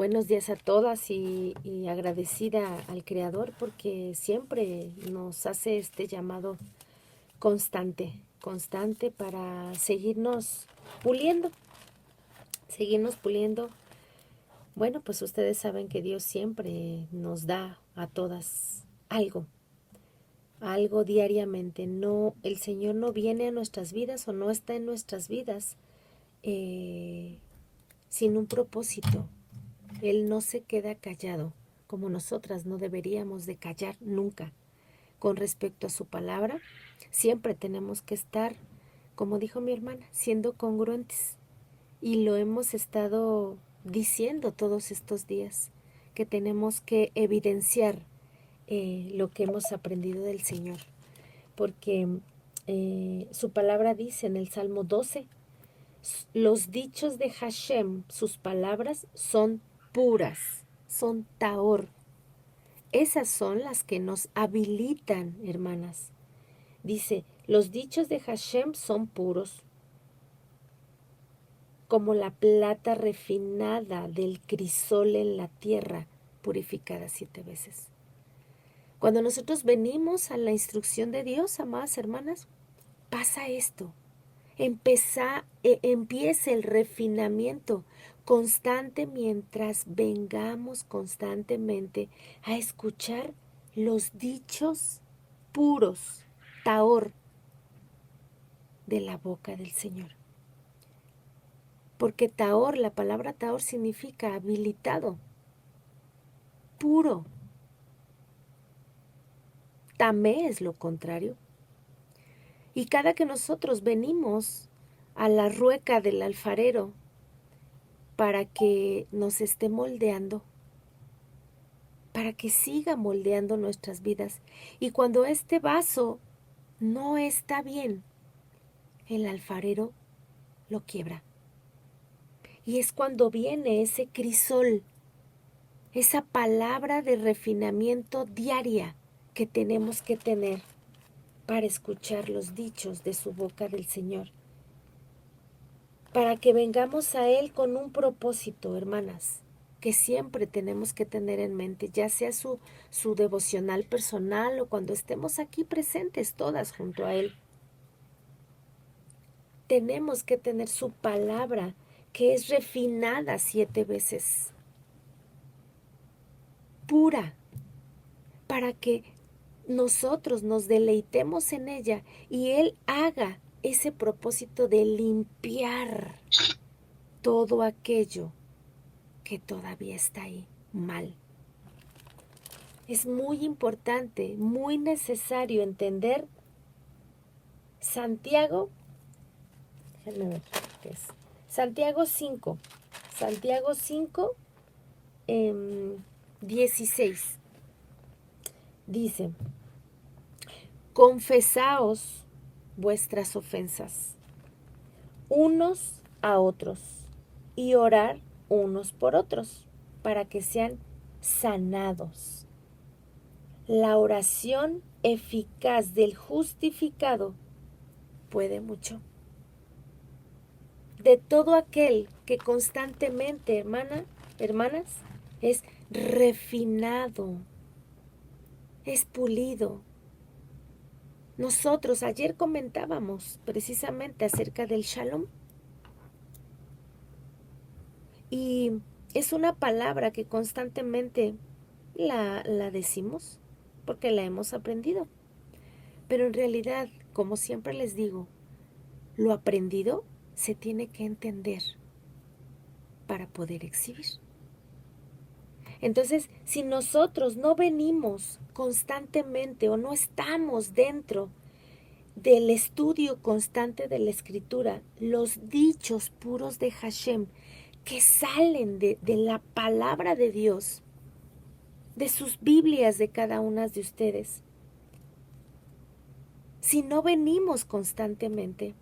Buenos días a todas y agradecida al Creador porque siempre nos hace este llamado constante para seguirnos puliendo. Bueno, pues ustedes saben que Dios siempre nos da a todas algo diariamente. No, el Señor no viene a nuestras vidas o no está en nuestras vidas eh, sin un propósito. Él no se queda callado, como nosotras no deberíamos de callar nunca. Con respecto a su palabra, siempre tenemos que estar, como dijo mi hermana, siendo congruentes. Y lo hemos estado diciendo todos estos días, que tenemos que evidenciar lo que hemos aprendido del Señor. Porque su palabra dice en el Salmo 12, los dichos de Hashem, sus palabras son puras, son taor. Esas son las que nos habilitan, hermanas. Dice, los dichos de Hashem son puros, como la plata refinada del crisol en la tierra, purificada 7 veces. Cuando nosotros venimos a la instrucción de Dios, amadas hermanas, pasa esto. Empieza el refinamiento constante mientras vengamos constantemente a escuchar los dichos puros, taor, de la boca del Señor. Porque taor, la palabra taor significa habilitado, puro. Tamé es lo contrario. Y cada que nosotros venimos a la rueca del alfarero para que nos esté moldeando, para que siga moldeando nuestras vidas. Y cuando este vaso no está bien, el alfarero lo quiebra. Y es cuando viene ese crisol, esa palabra de refinamiento diaria que tenemos que tener para escuchar los dichos de su boca del Señor. Para que vengamos a Él con un propósito, hermanas, que siempre tenemos que tener en mente, ya sea su devocional personal o cuando estemos aquí presentes todas junto a Él. Tenemos que tener su palabra, que es refinada 7 veces, pura, para que nosotros nos deleitemos en ella y Él haga ese propósito de limpiar todo aquello que todavía está ahí mal. Es muy importante, muy necesario entender Santiago, déjenme ver qué es. Santiago 5, Santiago 5, 16. Dice, confesaos vuestras ofensas unos a otros y orar unos por otros para que sean sanados. La oración eficaz del justificado puede mucho. De todo aquel que constantemente, hermanas, es refinado, es pulido. Nosotros ayer comentábamos precisamente acerca del shalom y es una palabra que constantemente la decimos porque la hemos aprendido. Pero en realidad, como siempre les digo, lo aprendido se tiene que entender para poder exhibir. Entonces, si nosotros no venimos constantemente o no estamos dentro del estudio constante de la escritura, los dichos puros de Hashem que salen de la palabra de Dios, de sus Biblias de cada una de ustedes, si no venimos constantemente,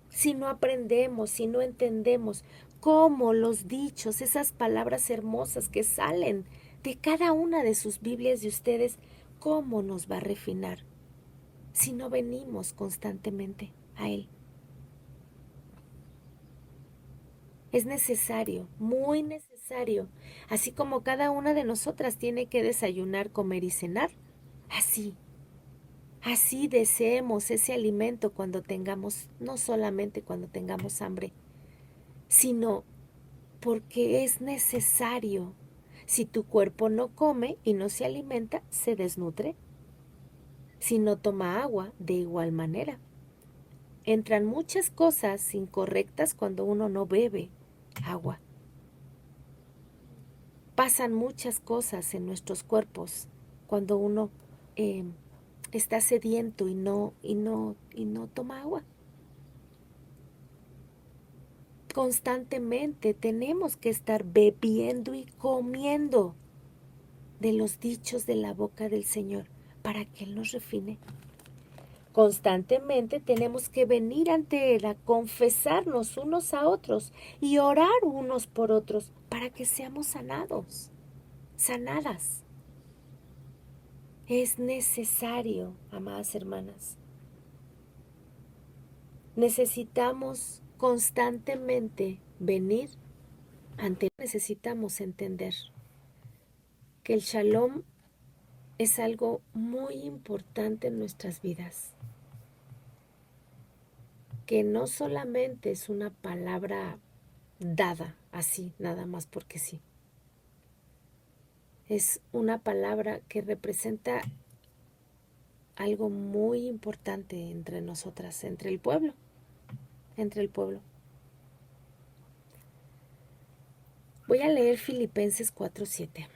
si no aprendemos, si no entendemos cómo los dichos, esas palabras hermosas que salen de cada una de sus Biblias de ustedes, cómo nos va a refinar si no venimos constantemente a Él. Es necesario, muy necesario. Así como cada una de nosotras tiene que desayunar, comer y cenar. Así, así deseemos ese alimento cuando tengamos, no solamente cuando tengamos hambre, sino porque es necesario. Si tu cuerpo no come y no se alimenta, se desnutre. Si no toma agua, de igual manera. Entran muchas cosas incorrectas cuando uno no bebe agua. Pasan muchas cosas en nuestros cuerpos cuando uno eh, está sediento y no toma agua. Constantemente tenemos que estar bebiendo y comiendo de los dichos de la boca del Señor para que Él nos refine. Constantemente tenemos que venir ante Él a confesarnos unos a otros y orar unos por otros para que seamos sanados, sanadas. Es necesario, amadas hermanas. Necesitamos constantemente venir ante Él. Necesitamos entender que el shalom es algo muy importante en nuestras vidas, que no solamente es una palabra dada así, nada más porque sí. Es una palabra que representa algo muy importante entre nosotras, entre el pueblo, entre el pueblo. Voy a leer Filipenses 4:7.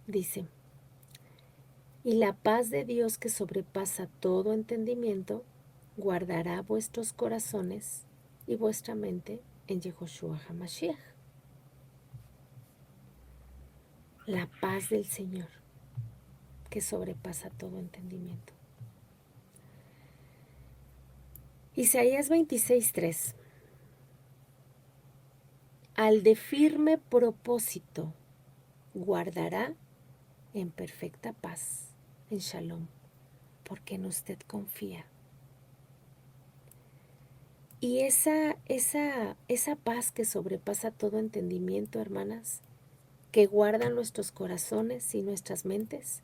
Dice, y la paz de Dios que sobrepasa todo entendimiento, guardará vuestros corazones y vuestra mente en Yehoshua HaMashiach. La paz del Señor que sobrepasa todo entendimiento. Isaías 26:3. Al de firme propósito guardará en perfecta paz, en shalom, porque en usted confía. Y esa paz que sobrepasa todo entendimiento, hermanas, que guarda nuestros corazones y nuestras mentes,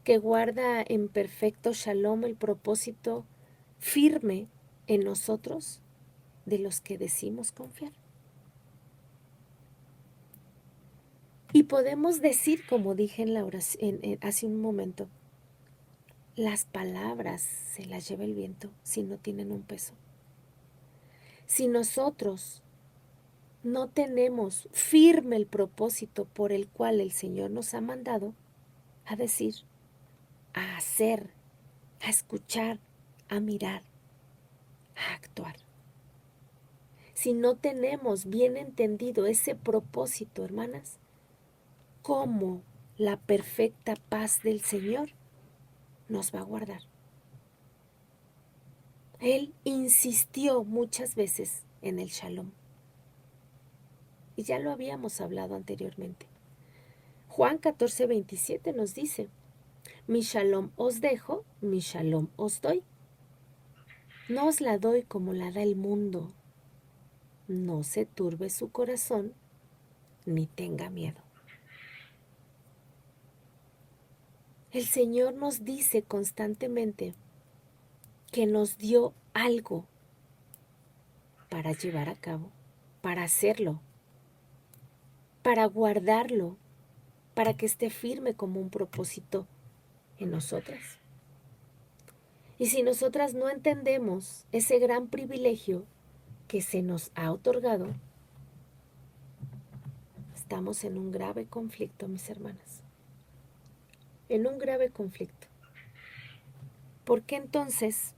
que guarda en perfecto shalom el propósito firme en nosotros de los que decimos confiar. Y podemos decir, como dije en la oración, hace un momento, las palabras se las lleva el viento si no tienen un peso. Si nosotros no tenemos firme el propósito por el cual el Señor nos ha mandado a decir, a hacer, a escuchar, a mirar, a actuar. Si no tenemos bien entendido ese propósito, hermanas, ¿cómo la perfecta paz del Señor nos va a guardar? Él insistió muchas veces en el shalom. Y ya lo habíamos hablado anteriormente. Juan 14:27 nos dice, mi shalom os dejo, mi shalom os doy. No os la doy como la da el mundo. No se turbe su corazón, ni tenga miedo. El Señor nos dice constantemente que nos dio algo para llevar a cabo, para hacerlo, para guardarlo, para que esté firme como un propósito en nosotras. Y si nosotras no entendemos ese gran privilegio que se nos ha otorgado, estamos en un grave conflicto, mis hermanas. En un grave conflicto. ¿Por qué entonces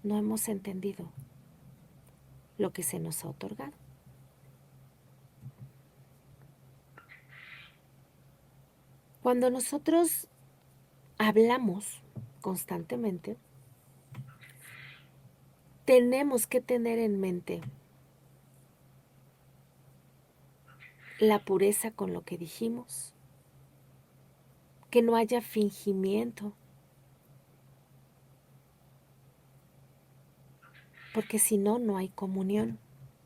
no hemos entendido lo que se nos ha otorgado? Cuando nosotros hablamos constantemente, tenemos que tener en mente la pureza con lo que dijimos, que no haya fingimiento, porque si no, no hay comunión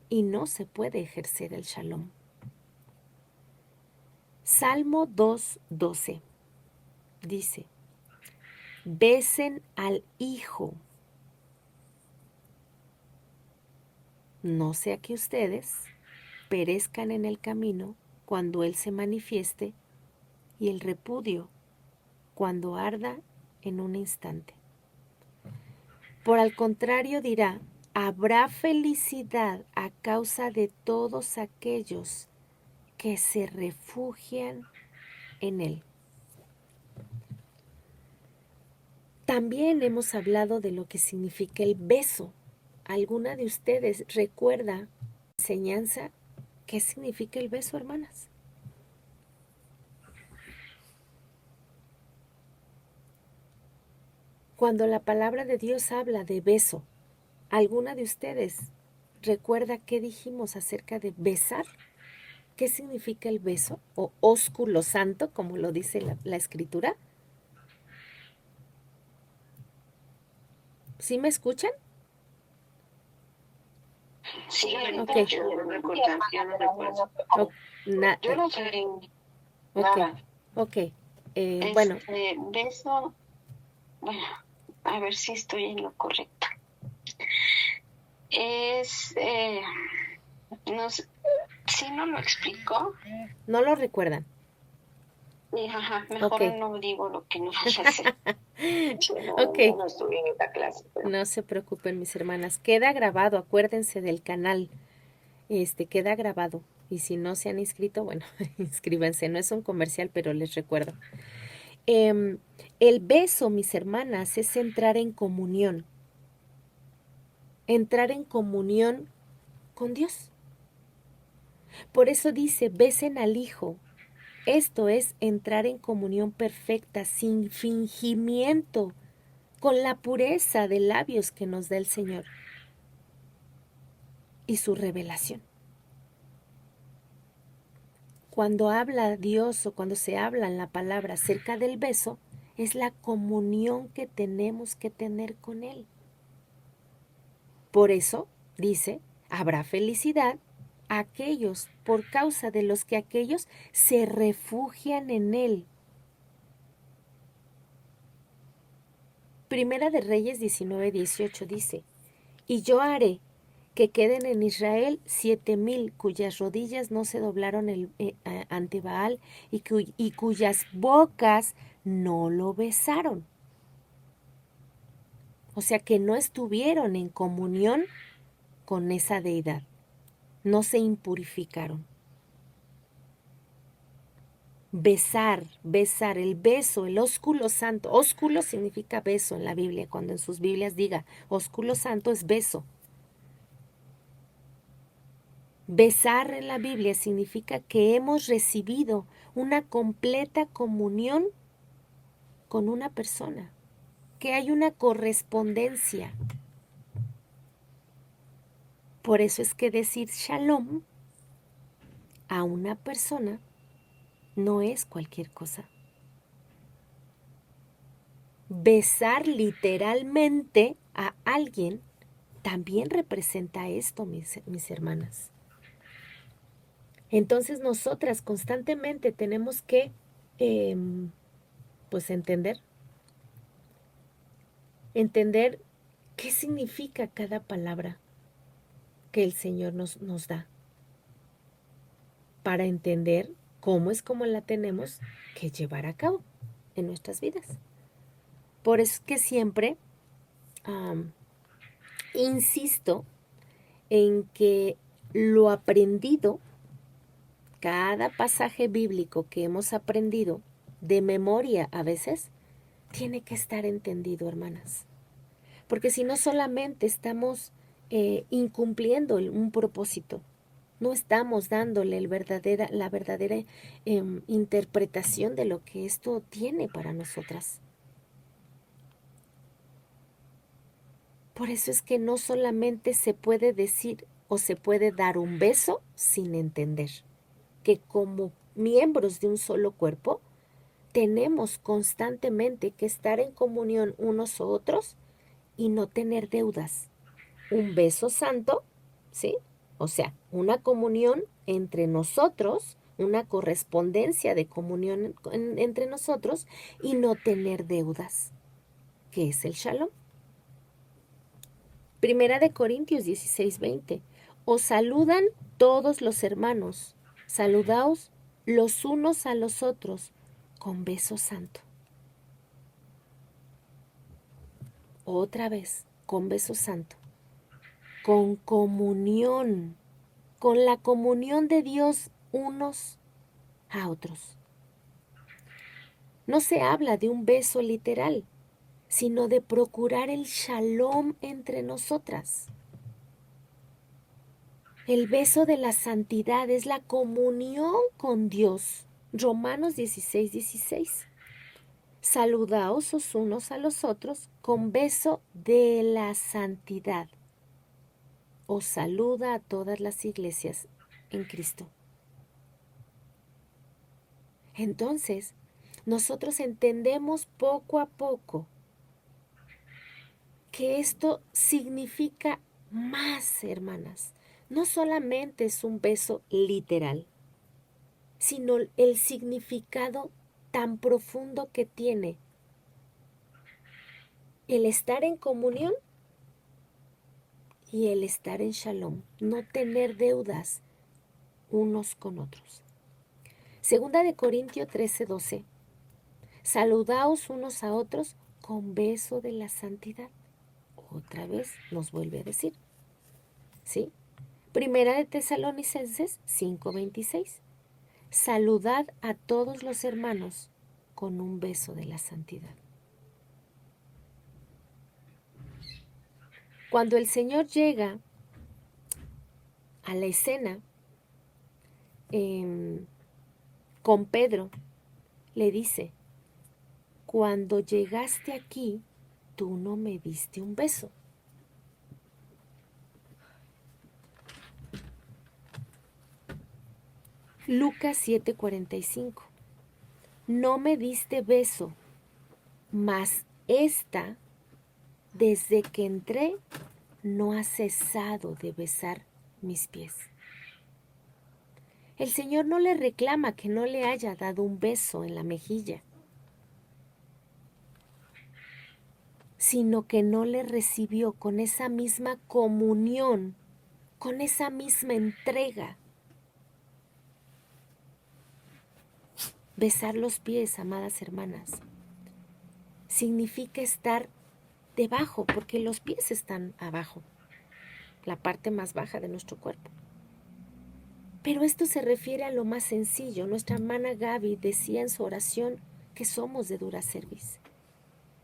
y no se puede ejercer el shalom. Salmo 2:12 dice, besen al Hijo, no sea que ustedes perezcan en el camino cuando Él se manifieste y el repudio cuando arda en un instante. Por el contrario dirá, habrá felicidad a causa de todos aquellos que se refugian en Él. También hemos hablado de lo que significa el beso. ¿Alguna de ustedes recuerda la enseñanza? ¿Qué significa el beso, hermanas? Cuando la palabra de Dios habla de beso, ¿alguna de ustedes recuerda qué dijimos acerca de besar? ¿Qué significa el beso? O ósculo santo, como lo dice la escritura. ¿Sí me escuchan? Sí, Ok. yo no recuerdo. Yo no sé nada. Ok. Bueno, Beso, bueno, a ver si estoy en lo correcto. No sé, si no lo explico, no lo recuerdan. mejor Ok. no digo lo que no vaya a hacer. Ok. No estuve en esta clase. Pero... No se preocupen, mis hermanas. Queda grabado, acuérdense del canal. Queda grabado. Y si no se han inscrito, bueno, inscríbanse. No es un comercial, pero les recuerdo. El beso, mis hermanas, es entrar en comunión. Entrar en comunión con Dios. Por eso dice, besen al Hijo. Esto es entrar en comunión perfecta, sin fingimiento, con la pureza de labios que nos da el Señor y su revelación. Cuando habla Dios o cuando se habla en la palabra acerca del beso, es la comunión que tenemos que tener con Él. Por eso, dice, habrá felicidad a aquellos, por causa de los que aquellos se refugian en Él. Primera de Reyes 19:18 dice, y yo haré que queden en Israel 7,000 cuyas rodillas no se doblaron ante Baal y cuyas bocas no lo besaron. O sea que no estuvieron en comunión con esa deidad, no se impurificaron. Besar, el beso, el ósculo santo. Ósculo significa beso en la Biblia, cuando en sus Biblias diga ósculo santo es beso. Besar en la Biblia significa que hemos recibido una completa comunión con una persona, que hay una correspondencia. Por eso es que decir shalom a una persona no es cualquier cosa. Besar literalmente a alguien también representa esto, mis hermanas. Entonces nosotras constantemente tenemos que pues entender qué significa cada palabra que el Señor nos da, para entender cómo es como la tenemos que llevar a cabo en nuestras vidas. Por eso es que siempre insisto en que lo aprendido, cada pasaje bíblico que hemos aprendido de memoria a veces, tiene que estar entendido, hermanas. Porque si no, solamente estamos incumpliendo un propósito. No estamos dándole la verdadera interpretación de lo que esto tiene para nosotras. Por eso es que no solamente se puede decir o se puede dar un beso sin entender que como miembros de un solo cuerpo tenemos constantemente que estar en comunión unos a otros y no tener deudas. un beso santo, ¿sí? O sea, una comunión entre nosotros, una correspondencia de comunión entre nosotros y no tener deudas, que es el shalom. Primera de Corintios 16:20. Os saludan todos los hermanos. Saludaos los unos a los otros con beso santo. Otra vez, con beso santo. Con comunión. Con la comunión de Dios unos a otros. No se habla de un beso literal, sino de procurar el shalom entre nosotras. El beso de la santidad es la comunión con Dios. Romanos 16:16. Saludaos los unos a los otros con beso de la santidad. Os saluda a todas las iglesias en Cristo. Entonces, nosotros entendemos poco a poco que esto significa más, hermanas. No solamente es un beso literal, sino el significado tan profundo que tiene el estar en comunión y el estar en shalom, no tener deudas unos con otros. Segunda de Corintios 13:12. Saludaos unos a otros con beso de la santidad. Otra vez nos vuelve a decir, ¿sí? Primera de Tesalonicenses 5:26. Saludad a todos los hermanos con un beso de la santidad. Cuando el Señor llega a la escena con Pedro, le dice, cuando llegaste aquí, tú no me diste un beso. Lucas 7:45. No me diste beso, mas esta, desde que entré, no ha cesado de besar mis pies. El Señor no le reclama que no le haya dado un beso en la mejilla, sino que no le recibió con esa misma comunión, con esa misma entrega. Besar los pies, amadas hermanas, significa estar debajo, porque los pies están abajo, la parte más baja de nuestro cuerpo. Pero esto se refiere a lo más sencillo. Nuestra hermana Gaby decía en su oración que somos de dura cerviz.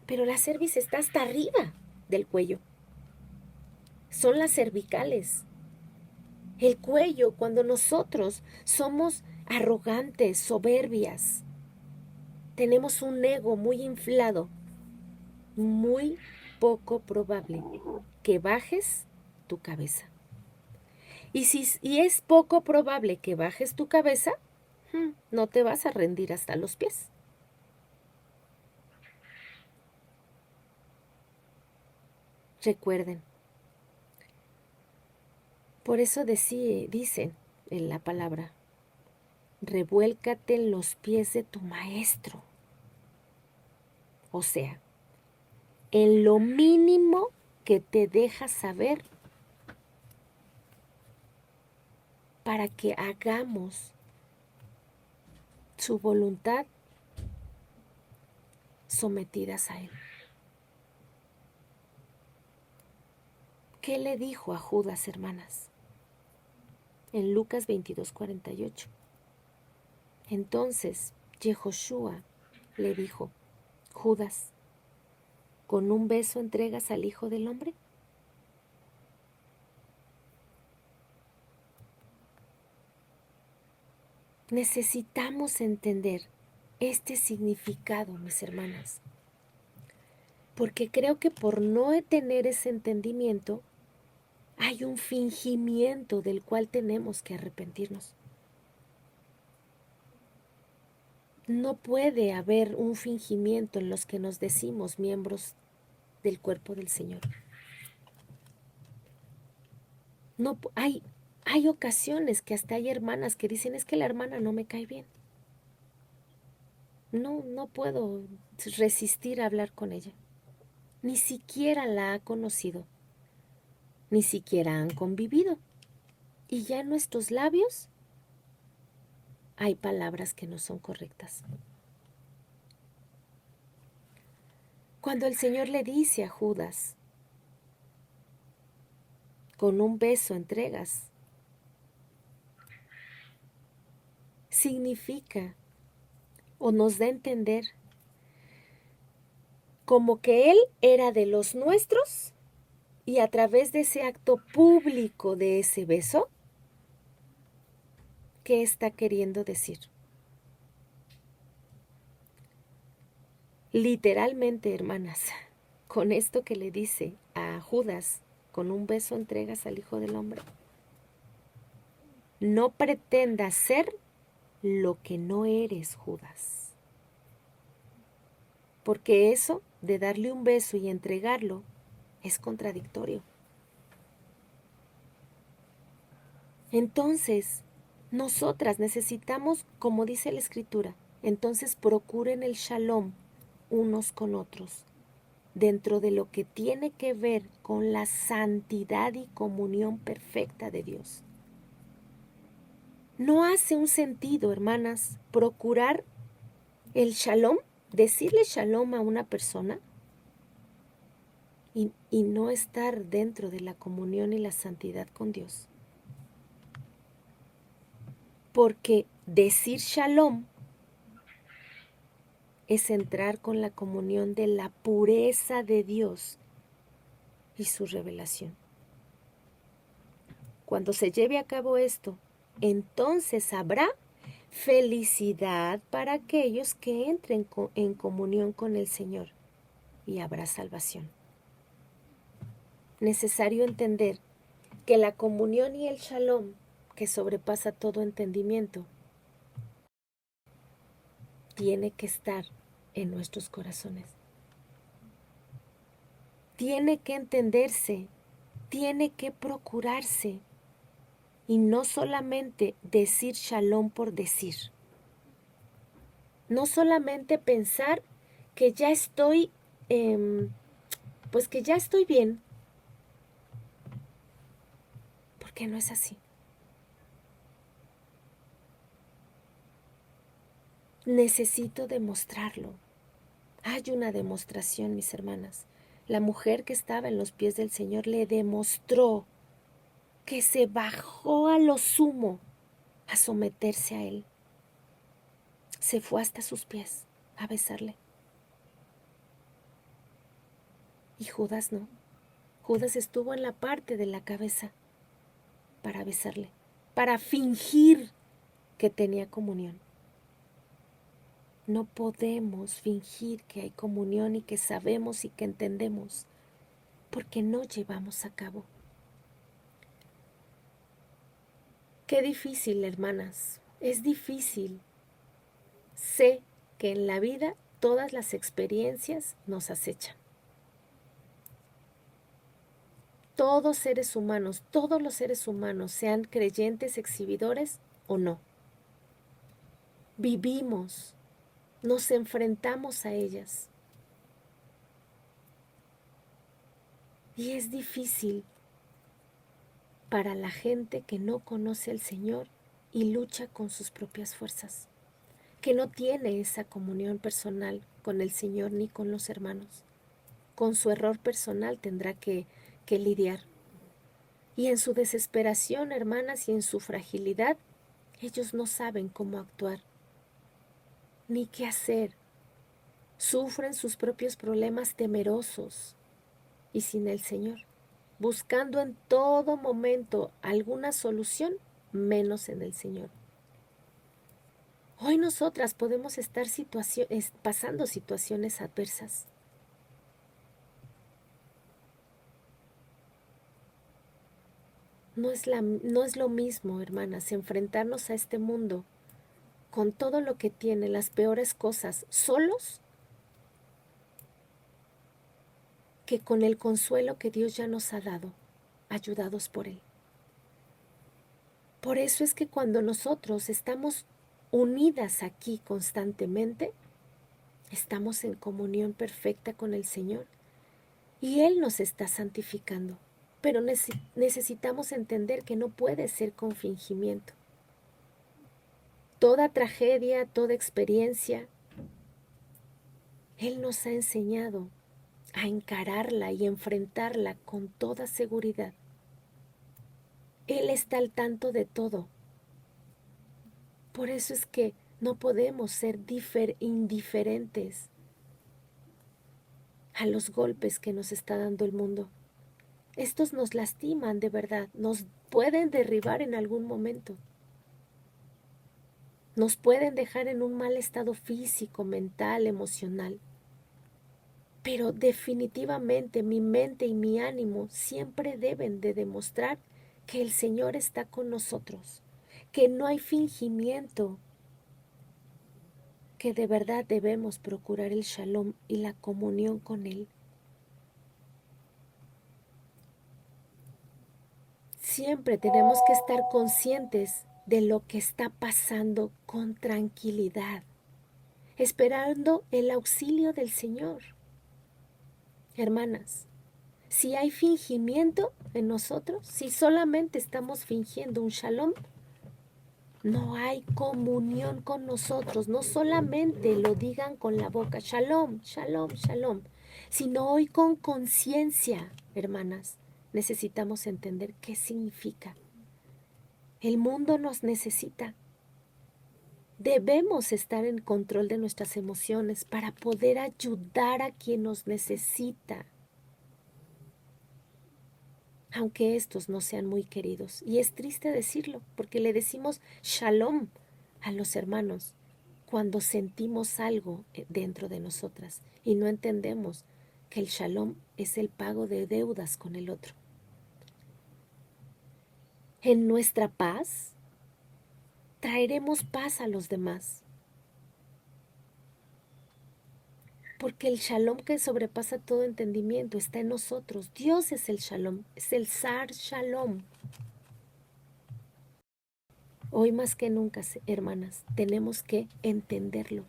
Pero la cerviz está hasta arriba del cuello. Son las cervicales. El cuello, cuando nosotros somos arrogantes, soberbias, tenemos un ego muy inflado, muy poco probable que bajes tu cabeza. Y es poco probable que bajes tu cabeza, no te vas a rendir hasta los pies. Recuerden. Por eso dicen en la palabra, revuélcate en los pies de tu maestro. O sea, en lo mínimo que te deja saber para que hagamos su voluntad sometidas a Él. ¿Qué le dijo a Judas, hermanas? En Lucas 22:48. Entonces Yehoshua le dijo, Judas, ¿con un beso entregas al Hijo del Hombre? Necesitamos entender este significado, mis hermanas, porque creo que por no tener ese entendimiento, hay un fingimiento del cual tenemos que arrepentirnos. No puede haber un fingimiento en los que nos decimos miembros del cuerpo del Señor. No, hay ocasiones que hasta hay hermanas que dicen, es que la hermana no me cae bien. No puedo resistir a hablar con ella. Ni siquiera la ha conocido, ni siquiera han convivido. Y ya en nuestros labios hay palabras que no son correctas. Cuando el Señor le dice a Judas, con un beso entregas, significa o nos da a entender como que Él era de los nuestros y a través de ese acto público de ese beso, ¿qué está queriendo decir? Literalmente, hermanas, con esto que le dice a Judas, con un beso entregas al Hijo del Hombre, no pretendas ser lo que no eres, Judas. Porque eso de darle un beso y entregarlo es contradictorio. Entonces, nosotras necesitamos, como dice la Escritura, entonces procuren el shalom unos con otros, dentro de lo que tiene que ver con la santidad y comunión perfecta de Dios. No hace un sentido, hermanas, procurar el shalom, decirle shalom a una persona y no estar dentro de la comunión y la santidad con Dios. Porque decir shalom es entrar con la comunión de la pureza de Dios y su revelación. Cuando se lleve a cabo esto, entonces habrá felicidad para aquellos que entren en comunión con el Señor y habrá salvación. Necesario entender que la comunión y el shalom, que sobrepasa todo entendimiento, tiene que estar en nuestros corazones. Tiene que entenderse, tiene que procurarse y no solamente decir shalom por decir. No solamente pensar que ya estoy, pues que ya estoy bien, porque no es así. Necesito demostrarlo. Hay una demostración, mis hermanas. La mujer que estaba en los pies del Señor le demostró que se bajó a lo sumo a someterse a Él. Se fue hasta sus pies a besarle. Y Judas no. Judas estuvo en la parte de la cabeza para besarle, para fingir que tenía comunión. No podemos fingir que hay comunión y que sabemos y que entendemos, porque no llevamos a cabo. Qué difícil, hermanas, es difícil. Sé que en la vida todas las experiencias nos acechan. Todos los seres humanos, sean creyentes, exhibidores o no, vivimos, nos enfrentamos a ellas. Y es difícil para la gente que no conoce al Señor y lucha con sus propias fuerzas, que no tiene esa comunión personal con el Señor ni con los hermanos. Con su error personal tendrá que lidiar. Y en su desesperación, hermanas, y en su fragilidad, ellos no saben cómo actuar, ni qué hacer. Sufren sus propios problemas temerosos y sin el Señor, buscando en todo momento alguna solución, menos en el Señor. Hoy nosotras podemos estar pasando situaciones adversas. No es lo mismo, hermanas, enfrentarnos a este mundo con todo lo que tiene, las peores cosas, solos, que con el consuelo que Dios ya nos ha dado, ayudados por Él. Por eso es que cuando nosotros estamos unidas aquí constantemente, estamos en comunión perfecta con el Señor y Él nos está santificando. Pero necesitamos entender que no puede ser con fingimiento. Toda tragedia, toda experiencia, Él nos ha enseñado a encararla y enfrentarla con toda seguridad. Él está al tanto de todo. Por eso es que no podemos ser indiferentes a los golpes que nos está dando el mundo. Estos nos lastiman de verdad, nos pueden derribar en algún momento. Nos pueden dejar en un mal estado físico, mental, emocional. Pero definitivamente mi mente y mi ánimo siempre deben de demostrar que el Señor está con nosotros, que no hay fingimiento, que de verdad debemos procurar el shalom y la comunión con Él. Siempre tenemos que estar conscientes de lo que está pasando con tranquilidad, esperando el auxilio del Señor. Hermanas, si hay fingimiento en nosotros, si solamente estamos fingiendo un shalom, no hay comunión con nosotros. No solamente lo digan con la boca, shalom, shalom, shalom, sino hoy con conciencia, hermanas, necesitamos entender qué significa. El mundo nos necesita. Debemos estar en control de nuestras emociones para poder ayudar a quien nos necesita, aunque estos no sean muy queridos. Y es triste decirlo, porque le decimos shalom a los hermanos cuando sentimos algo dentro de nosotras y no entendemos que el shalom es el pago de deudas con el otro. En nuestra paz, traeremos paz a los demás. Porque el shalom que sobrepasa todo entendimiento está en nosotros. Dios es el shalom, es el Sar Shalom. Hoy más que nunca, hermanas, tenemos que entenderlo.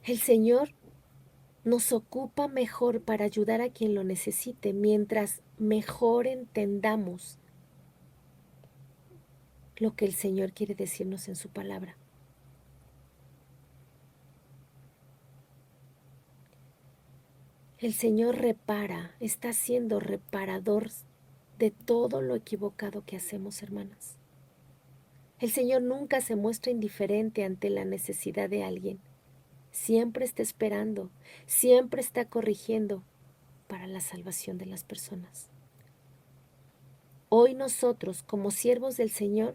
El Señor nos ocupa mejor para ayudar a quien lo necesite, mientras mejor entendamos lo que el Señor quiere decirnos en su palabra. El Señor repara, está siendo reparador de todo lo equivocado que hacemos, hermanas. El Señor nunca se muestra indiferente ante la necesidad de alguien. Siempre está esperando, siempre está corrigiendo para la salvación de las personas. Hoy nosotros, como siervos del Señor,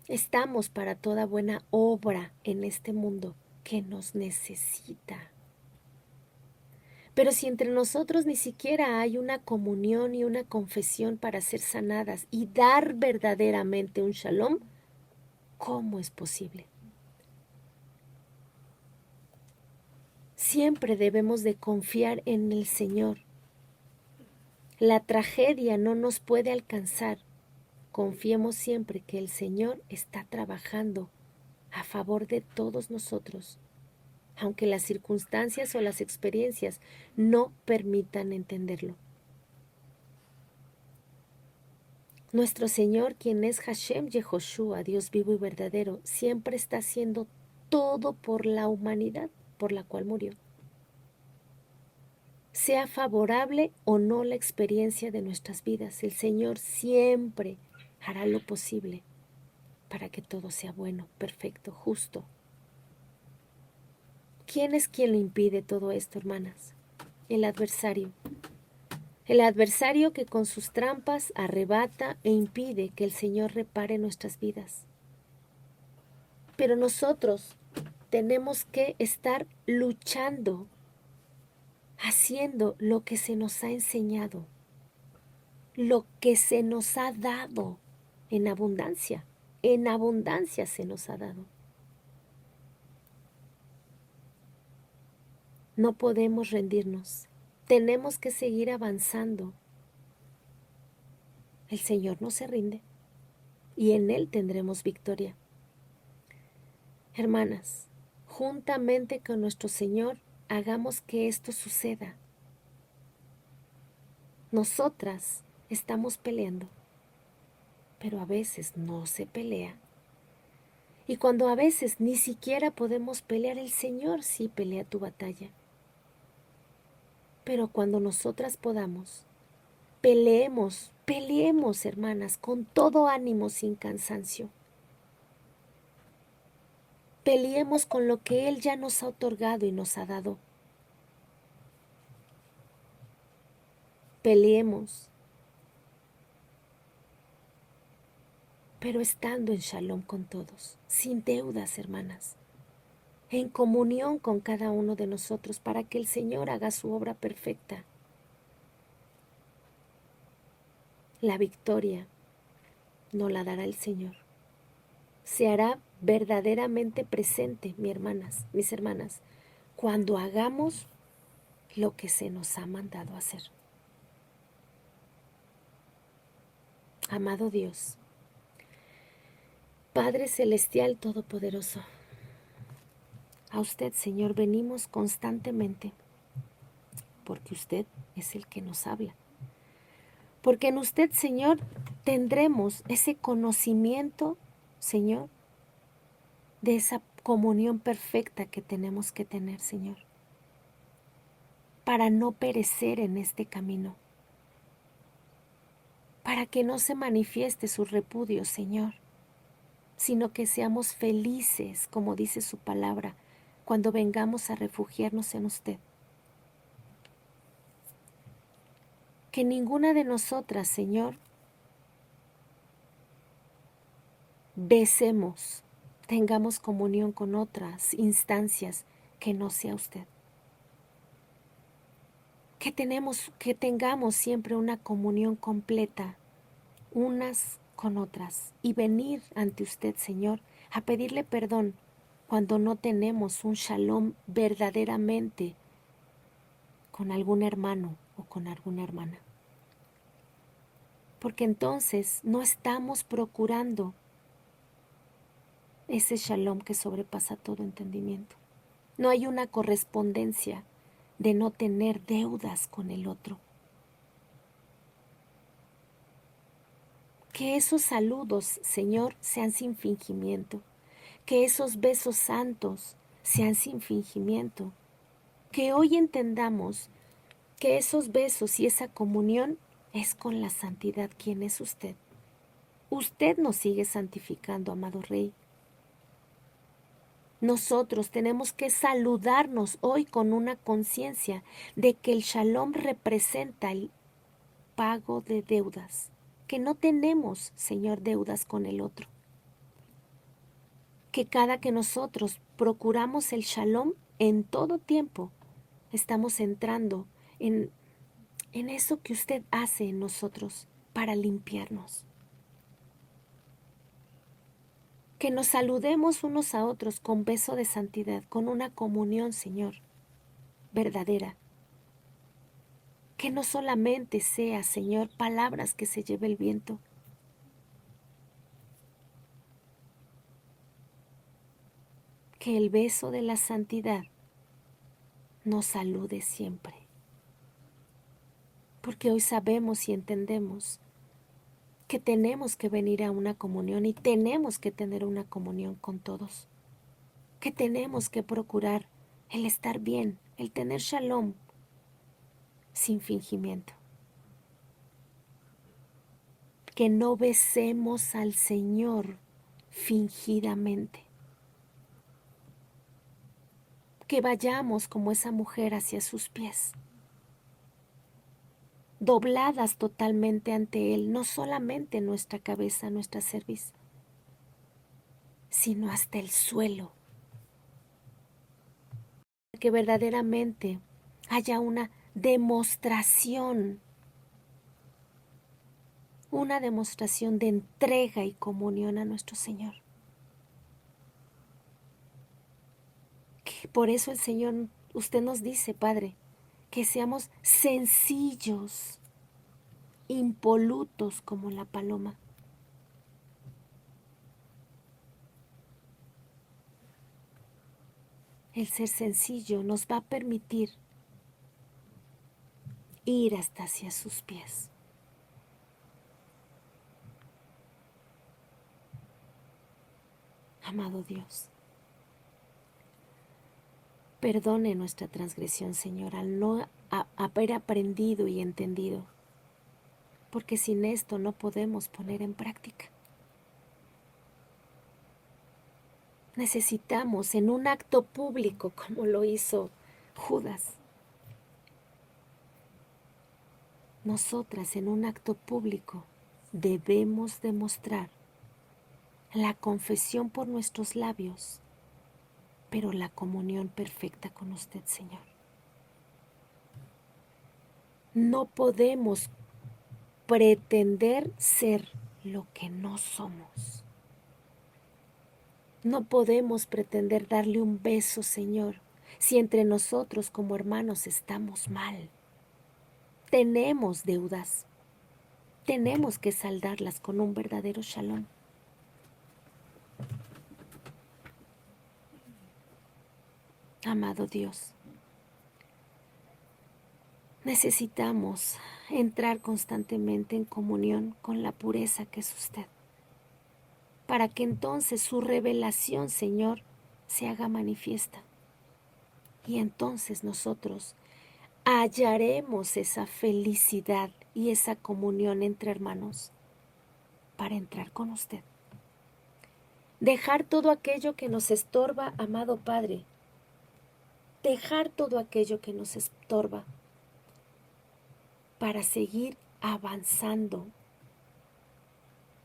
estamos para toda buena obra en este mundo que nos necesita. Pero si entre nosotros ni siquiera hay una comunión y una confesión para ser sanadas y dar verdaderamente un shalom, ¿cómo es posible? Siempre debemos de confiar en el Señor. La tragedia no nos puede alcanzar. Confiemos siempre que el Señor está trabajando a favor de todos nosotros, aunque las circunstancias o las experiencias no permitan entenderlo. Nuestro Señor, quien es Hashem Yehoshua, Dios vivo y verdadero, siempre está haciendo todo por la humanidad por la cual murió. Sea favorable o no la experiencia de nuestras vidas, el Señor siempre hará lo posible para que todo sea bueno, perfecto, justo. ¿Quién es quien le impide todo esto, hermanas? El adversario. El adversario que con sus trampas arrebata e impide que el Señor repare nuestras vidas. Pero nosotros tenemos que estar luchando, haciendo lo que se nos ha enseñado, lo que se nos ha dado en abundancia se nos ha dado. No podemos rendirnos, tenemos que seguir avanzando. El Señor no se rinde y en Él tendremos victoria. Hermanas, juntamente con nuestro Señor, hagamos que esto suceda. Nosotras estamos peleando, pero a veces no se pelea. Y cuando a veces ni siquiera podemos pelear, el Señor sí pelea tu batalla. Pero cuando nosotras podamos, peleemos, peleemos, hermanas, con todo ánimo, sin cansancio. Peleemos con lo que Él ya nos ha otorgado y nos ha dado. Peleemos, pero estando en shalom con todos, sin deudas, hermanas, en comunión con cada uno de nosotros para que el Señor haga su obra perfecta. La victoria nos la dará el Señor. Se hará verdaderamente presente, mis hermanas, cuando hagamos lo que se nos ha mandado hacer. Amado Dios, Padre Celestial Todopoderoso, a usted, Señor, venimos constantemente, porque usted es el que nos habla. Porque en usted, Señor, tendremos ese conocimiento, Señor, de esa comunión perfecta que tenemos que tener, Señor, para no perecer en este camino, para que no se manifieste su repudio, Señor, sino que seamos felices, como dice su palabra, cuando vengamos a refugiarnos en usted. Que ninguna de nosotras, Señor, besemos, tengamos comunión con otras instancias que no sea usted. Que tengamos siempre una comunión completa unas con otras y venir ante usted, Señor, a pedirle perdón cuando no tenemos un shalom verdaderamente con algún hermano o con alguna hermana. Porque entonces no estamos procurando ese shalom que sobrepasa todo entendimiento. No hay una correspondencia de no tener deudas con el otro. Que esos saludos, Señor, sean sin fingimiento. Que esos besos santos sean sin fingimiento. Que hoy entendamos que esos besos y esa comunión es con la santidad. ¿Quién es usted? Usted nos sigue santificando, amado Rey. Nosotros tenemos que saludarnos hoy con una conciencia de que el shalom representa el pago de deudas, que no tenemos, Señor, deudas con el otro. Que cada que nosotros procuramos el shalom en todo tiempo, estamos entrando en eso que usted hace en nosotros para limpiarnos. Que nos saludemos unos a otros con beso de santidad, con una comunión, Señor, verdadera. Que no solamente sea, Señor, palabras que se lleve el viento. Que el beso de la santidad nos salude siempre. Porque hoy sabemos y entendemos que tenemos que venir a una comunión y tenemos que tener una comunión con todos. Que tenemos que procurar el estar bien, el tener shalom sin fingimiento. Que no besemos al Señor fingidamente. Que vayamos como esa mujer hacia sus pies, dobladas totalmente ante Él, no solamente nuestra cabeza, nuestra cerviz, sino hasta el suelo. Que verdaderamente haya una demostración de entrega y comunión a nuestro Señor. Que por eso el Señor, usted nos dice, Padre, que seamos sencillos impolutos como la paloma. El ser sencillo nos va a permitir ir hasta hacia sus pies. Amado Dios, perdone nuestra transgresión, Señor, al no haber aprendido y entendido, porque sin esto no podemos poner en práctica. Necesitamos en un acto público, como lo hizo Judas, nosotras en un acto público debemos demostrar la confesión por nuestros labios, pero la comunión perfecta con usted, Señor. No podemos pretender ser lo que no somos. No podemos pretender darle un beso, Señor, si entre nosotros como hermanos estamos mal. Tenemos deudas. Tenemos que saldarlas con un verdadero shalom. Amado Dios, necesitamos entrar constantemente en comunión con la pureza que es usted, para que entonces su revelación, Señor, se haga manifiesta. Y entonces nosotros hallaremos esa felicidad y esa comunión entre hermanos para entrar con usted. Dejar todo aquello que nos estorba, amado Padre. Dejar todo aquello que nos estorba para seguir avanzando,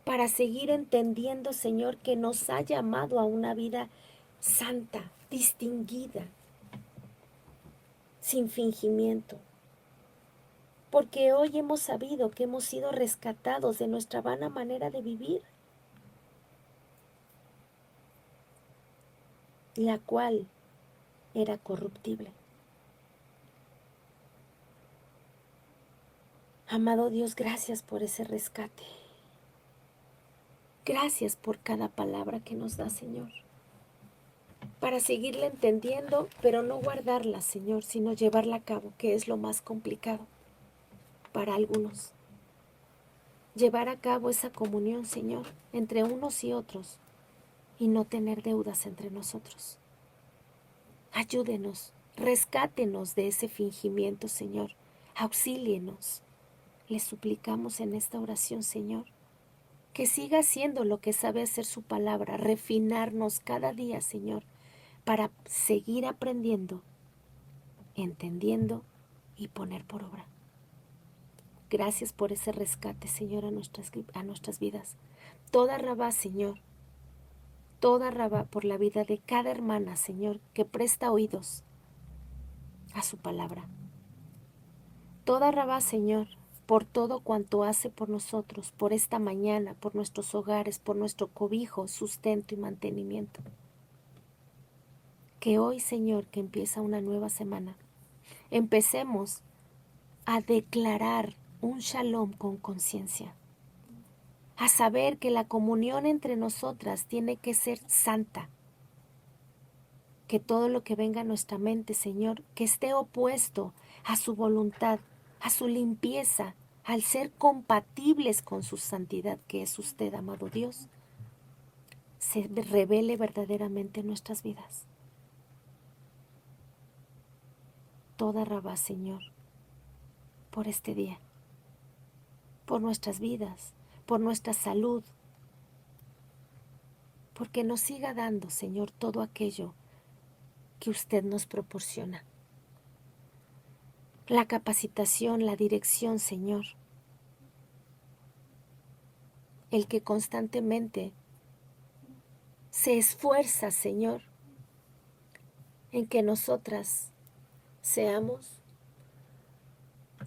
para seguir entendiendo, Señor, que nos ha llamado a una vida santa, distinguida, sin fingimiento. Porque hoy hemos sabido que hemos sido rescatados de nuestra vana manera de vivir, la cual era corruptible. Amado Dios, gracias por ese rescate. Gracias por cada palabra que nos da, Señor, para seguirla entendiendo, pero no guardarla, Señor, sino llevarla a cabo, que es lo más complicado para algunos. Llevar a cabo esa comunión, Señor, entre unos y otros, y no tener deudas entre nosotros. Ayúdenos, rescátenos de ese fingimiento, Señor. Auxílienos. Le suplicamos en esta oración, Señor, que siga haciendo lo que sabe hacer su palabra, refinarnos cada día, Señor, para seguir aprendiendo, entendiendo y poner por obra. Gracias por ese rescate, Señor, a nuestras vidas. Toda Rabá, Señor, toda Rabá por la vida de cada hermana, Señor, que presta oídos a su palabra. Toda Rabá, Señor, por todo cuanto hace por nosotros, por esta mañana, por nuestros hogares, por nuestro cobijo, sustento y mantenimiento. Que hoy, Señor, que empieza una nueva semana, empecemos a declarar un shalom con conciencia, a saber que la comunión entre nosotras tiene que ser santa, que todo lo que venga a nuestra mente, Señor, que esté opuesto a su voluntad, a su limpieza, al ser compatibles con su santidad, que es usted, amado Dios, se revele verdaderamente en nuestras vidas. Toda Rabá, Señor, por este día, por nuestras vidas, por nuestra salud, porque nos siga dando, Señor, todo aquello que usted nos proporciona. La capacitación, la dirección, Señor. El que constantemente se esfuerza, Señor, en que nosotras seamos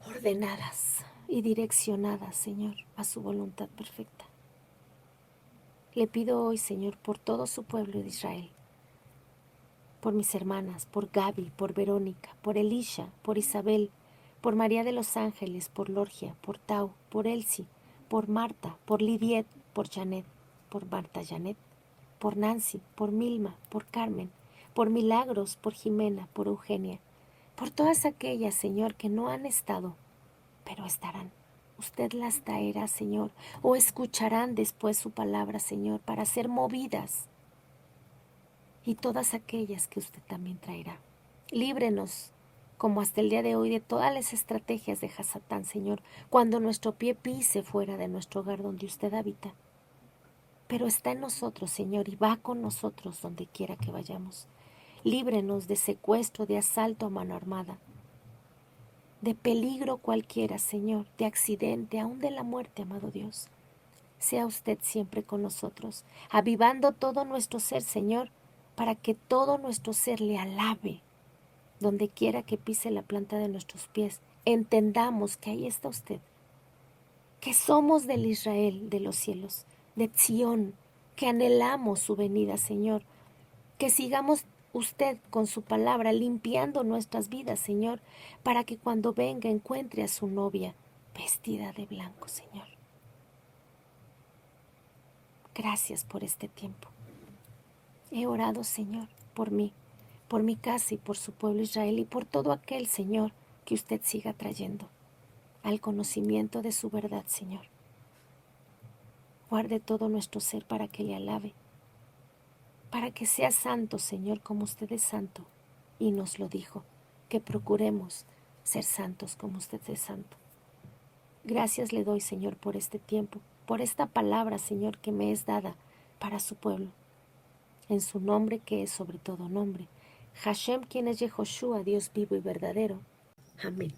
ordenadas y direccionadas, Señor, a su voluntad perfecta. Le pido hoy, Señor, por todo su pueblo de Israel, por mis hermanas, por Gaby, por Verónica, por Elisha, por Isabel, por María de los Ángeles, por Lorgia, por Tau, por Elsie, por Marta, por Lidiet, por Janet, por Marta Janet, por Nancy, por Milma, por Carmen, por Milagros, por Jimena, por Eugenia, por todas aquellas, Señor, que no han estado, pero estarán. Usted las traerá, Señor, o escucharán después su palabra, Señor, para ser movidas. Y todas aquellas que usted también traerá. Líbrenos, como hasta el día de hoy, de todas las estrategias de Hasatán, Señor, cuando nuestro pie pise fuera de nuestro hogar donde usted habita. Pero está en nosotros, Señor, y va con nosotros donde quiera que vayamos. Líbrenos de secuestro, de asalto a mano armada, de peligro cualquiera, Señor, de accidente, aún de la muerte, amado Dios. Sea usted siempre con nosotros, avivando todo nuestro ser, Señor, para que todo nuestro ser le alabe, donde quiera que pise la planta de nuestros pies. Entendamos que ahí está usted, que somos del Israel de los cielos, de Sión, que anhelamos su venida, Señor, que sigamos usted con su palabra limpiando nuestras vidas, Señor, para que cuando venga encuentre a su novia vestida de blanco, Señor. Gracias por este tiempo. He orado, Señor, por mí, por mi casa y por su pueblo Israel y por todo aquel, Señor, que usted siga trayendo al conocimiento de su verdad, Señor. Guarde todo nuestro ser para que le alabe, para que sea santo, Señor, como usted es santo. Y nos lo dijo, que procuremos ser santos como usted es santo. Gracias le doy, Señor, por este tiempo, por esta palabra, Señor, que me es dada para su pueblo. En su nombre que es sobre todo nombre. Hashem, quien es Yehoshua, Dios vivo y verdadero. Amén.